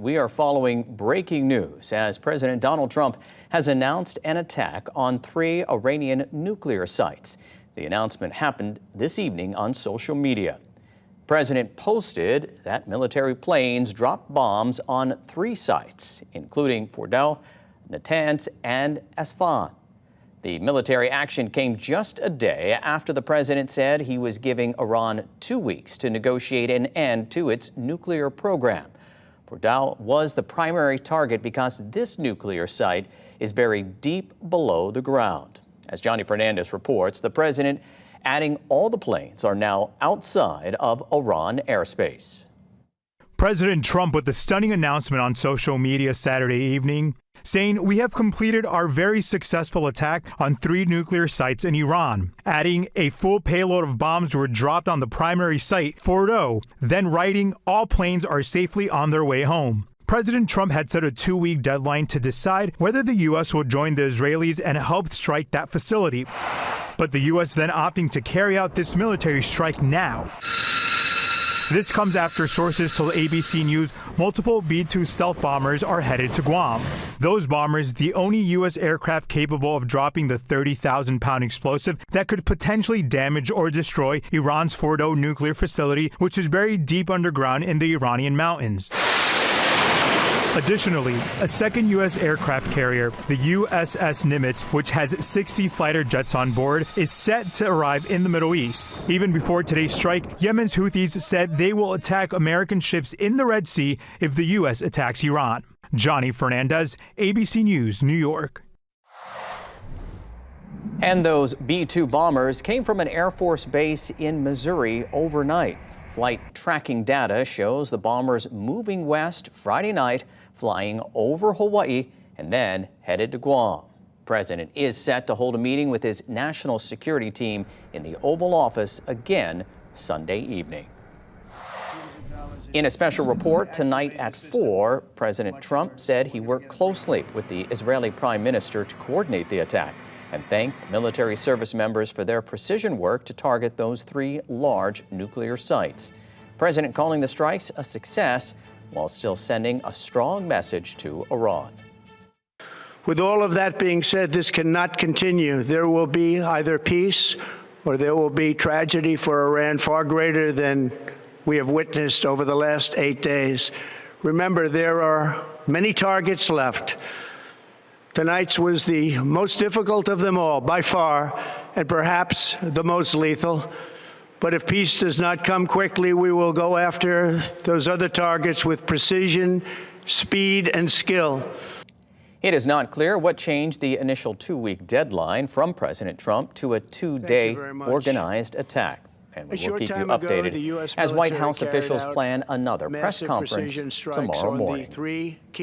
We are following breaking news as President Donald Trump has announced an attack on 3 Iranian nuclear sites. The announcement happened this evening on social media. The president posted that military planes dropped bombs on 3 sites, including Fordow, Natanz and Isfahan. The military action came just a day after the president said he was giving Iran 2 weeks to negotiate an end to its nuclear program. Fordow was the primary target because this nuclear site is buried deep below the ground. As Johnny Fernandez reports, the president adding all the planes are now outside of Iran airspace. President Trump with the stunning announcement on social media Saturday evening, saying we have completed our very successful attack on 3 nuclear sites in Iran, adding a full payload of bombs were dropped on the primary site, Fordow, then writing all planes are safely on their way home. President Trump had set a 2-week deadline to decide whether the U.S. will join the Israelis and help strike that facility. But the U.S. then opting to carry out this military strike now. This comes after sources told ABC News multiple B-2 stealth bombers are headed to Guam. Those bombers, the only U.S. aircraft capable of dropping the 30,000-pound explosive that could potentially damage or destroy Iran's Fordow nuclear facility, which is buried deep underground in the Iranian mountains. Additionally, a second U.S. aircraft carrier, the USS Nimitz, which has 60 fighter jets on board, is set to arrive in the Middle East. Even before today's strike, Yemen's Houthis said they will attack American ships in the Red Sea if the U.S. attacks Iran. Johnny Fernandez, ABC News, New York. And those B-2 bombers came from an Air Force base in Missouri overnight. Flight tracking data shows the bombers moving west Friday night, flying over Hawaii, and then headed to Guam. The president is set to hold a meeting with his national security team in the Oval Office again Sunday evening. In a special report tonight at 4, President Trump said he worked closely with the Israeli Prime Minister to coordinate the attack and thanked military service members for their precision work to target those 3 large nuclear sites. President calling the strikes a success while still sending a strong message to Iran. With all of that being said, this cannot continue. There will be either peace or there will be tragedy for Iran far greater than we have witnessed over the last 8 days. Remember, there are many targets left. Tonight's was the most difficult of them all, by far, and perhaps the most lethal. But if peace does not come quickly, we will go after those other targets with precision, speed, and skill. It is not clear what changed the initial 2-week deadline from President Trump to a 2-day organized attack. And we will keep you updated as White House officials plan another press conference tomorrow morning.